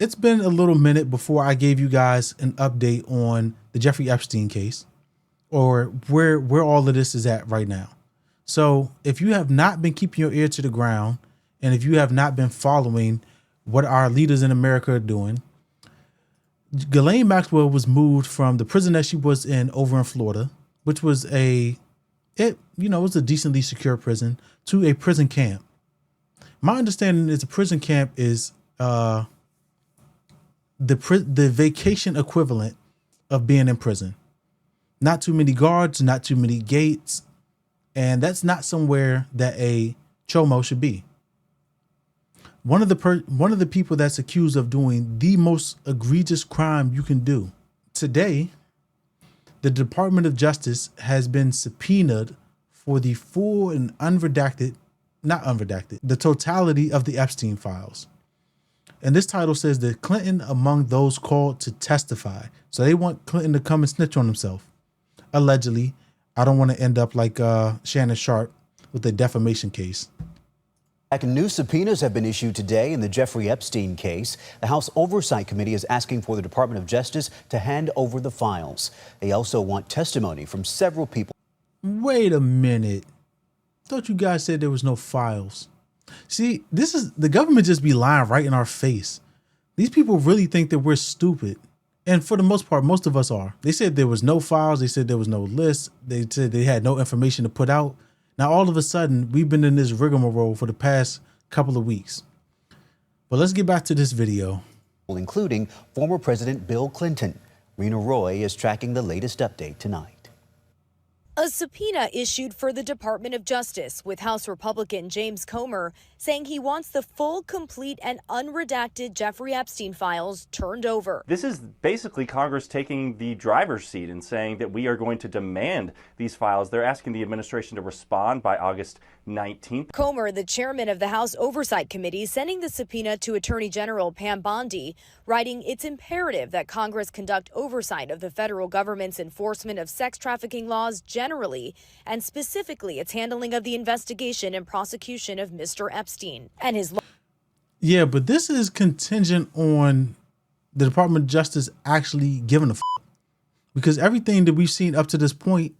it's been a little minute before I gave you guys an update on the Jeffrey Epstein case, or where all of this is at right now. So if you have not been keeping your ear to the ground, and if you have not been following what our leaders in America are doing, Ghislaine Maxwell was moved from the prison that she was in over in Florida, which was it was a decently secure prison, to a prison camp. My understanding is a prison camp is the vacation equivalent of being in prison. Not too many guards, not too many gates, and that's not somewhere that a chomo should be. One of the people that's accused of doing the most egregious crime you can do today, the Department of Justice has been subpoenaed for the full and the totality of the Epstein files. And this title says that Clinton among those called to testify. So they want Clinton to come and snitch on himself. Allegedly. I don't want to end up like Shannon Sharp with the defamation case. New subpoenas have been issued today in the Jeffrey Epstein case. The House Oversight Committee is asking for the Department of Justice to hand over the files. They also want testimony from several people. Wait a minute. Thought you guys said there was no files. See, this is the government just be lying right in our face. These people really think that we're stupid. And for the most part, most of us are. They said there was no files. They said there was no list. They said they had no information to put out. Now, all of a sudden, we've been in this rigmarole for the past couple of weeks. But let's get back to this video. Including former President Bill Clinton. Rena Roy is tracking the latest update tonight. A subpoena issued for the Department of Justice, with House Republican James Comer saying he wants the full, complete, and unredacted Jeffrey Epstein files turned over. This is basically Congress taking the driver's seat and saying that we are going to demand these files. They're asking the administration to respond by August 19th. Comer, the chairman of the House Oversight Committee, sending the subpoena to Attorney General Pam Bondi, writing it's imperative that Congress conduct oversight of the federal government's enforcement of sex trafficking laws generally, and specifically its handling of the investigation and prosecution of Mr. Epstein and his. Yeah, but this is contingent on the Department of Justice actually giving a because everything that we've seen up to this point,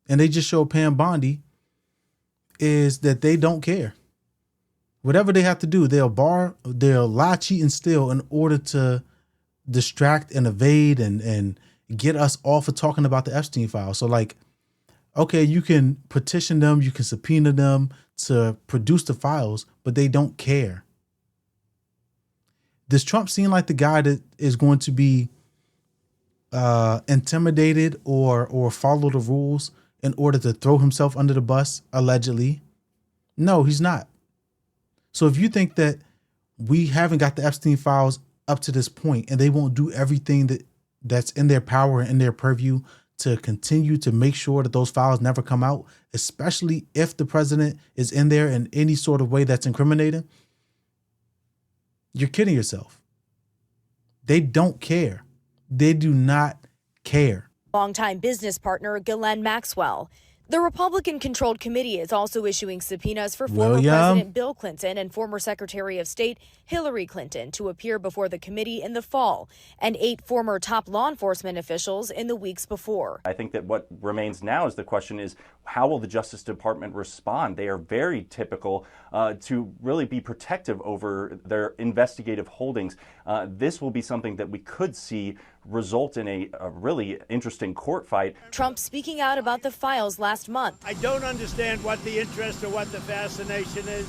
and they just show Pam Bondi, is that they don't care. Whatever they have to do, they'll lie, cheat, and steal in order to distract and evade and get us off of talking about the Epstein file. So like, okay, you can petition them, you can subpoena them to produce the files, but they don't care. Does Trump seem like the guy that is going to be intimidated or follow the rules in order to throw himself under the bus, allegedly? No, he's not. So if you think that we haven't got the Epstein files up to this point and they won't do everything that's in their power and in their purview to continue to make sure that those files never come out, especially if the president is in there in any sort of way that's incriminating, you're kidding yourself. They don't care. They do not care. Longtime business partner Ghislaine Maxwell. The Republican-controlled committee is also issuing subpoenas for former President Bill Clinton and former Secretary of State Hillary Clinton to appear before the committee in the fall, and 8 former top law enforcement officials in the weeks before. I think that what remains now is the question is, how will the Justice Department respond? They are very typical to really be protective over their investigative holdings. This will be something that we could see result in a really interesting court fight. Trump speaking out about the files last month. I don't understand what the interest or what the fascination is.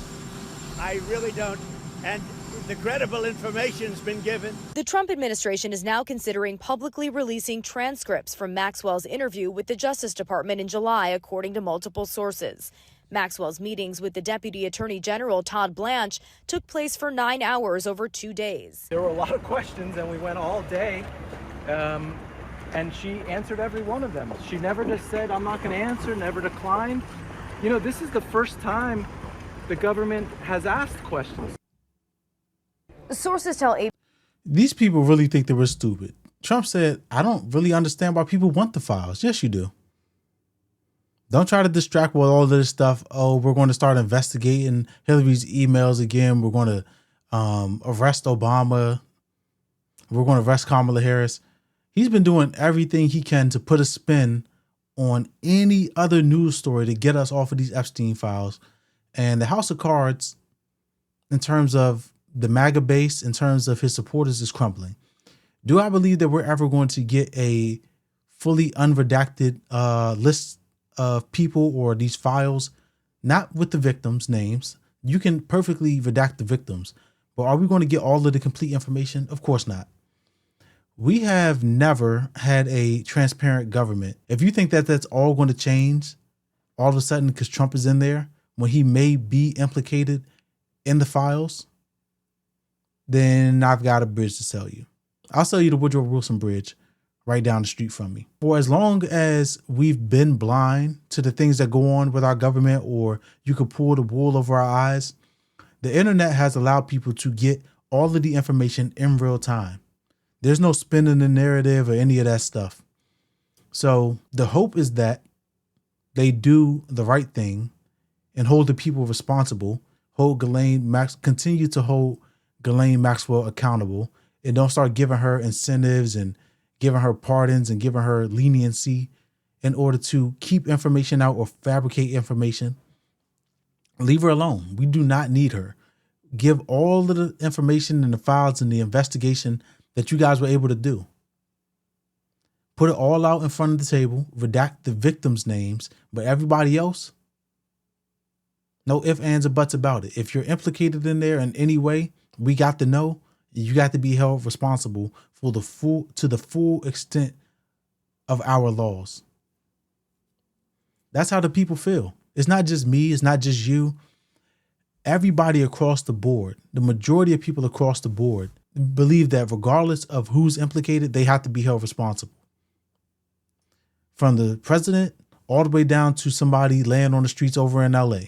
I really don't. And the credible information's been given. The Trump administration is now considering publicly releasing transcripts from Maxwell's interview with the Justice Department in July, according to multiple sources. Maxwell's meetings with the Deputy Attorney General Todd Blanche took place for 9 hours over 2 days. There were a lot of questions and we went all day. And she answered every one of them. She never just said, I'm not going to answer, never declined. You know, this is the first time the government has asked questions. Sources tell these people really think that we're stupid. Trump said, I don't really understand why people want the files. Yes, you do. Don't try to distract with all of this stuff. Oh, we're going to start investigating Hillary's emails again. We're going to arrest Obama. We're going to arrest Kamala Harris. He's been doing everything he can to put a spin on any other news story to get us off of these Epstein files. And the House of Cards, in terms of the MAGA base, in terms of his supporters, is crumbling. Do I believe that we're ever going to get a fully unredacted list of people or these files, not with the victims' names? You can perfectly redact the victims, but are we going to get all of the complete information? Of course not. We have never had a transparent government. If you think that that's all going to change all of a sudden because Trump is in there when he may be implicated in the files, then I've got a bridge to sell you. I'll sell you the Woodrow Wilson Bridge right down the street from me. For as long as we've been blind to the things that go on with our government, or you could pull the wool over our eyes, the internet has allowed people to get all of the information in real time. There's no spinning the narrative or any of that stuff. So the hope is that they do the right thing and hold the people responsible, continue to hold Ghislaine Maxwell accountable, and don't start giving her incentives and giving her pardons and giving her leniency in order to keep information out or fabricate information. Leave her alone. We do not need her. Give all of the information and the files and the investigation that you guys were able to do. Put it all out in front of the table, redact the victims' names, but everybody else, no ifs, ands, or buts about it. If you're implicated in there in any way, we got to know. You got to be held responsible for the full extent of our laws. That's how the people feel. It's not just me. It's not just you. Everybody across the board, the majority of people across the board believe that regardless of who's implicated, they have to be held responsible. From the president all the way down to somebody laying on the streets over in LA.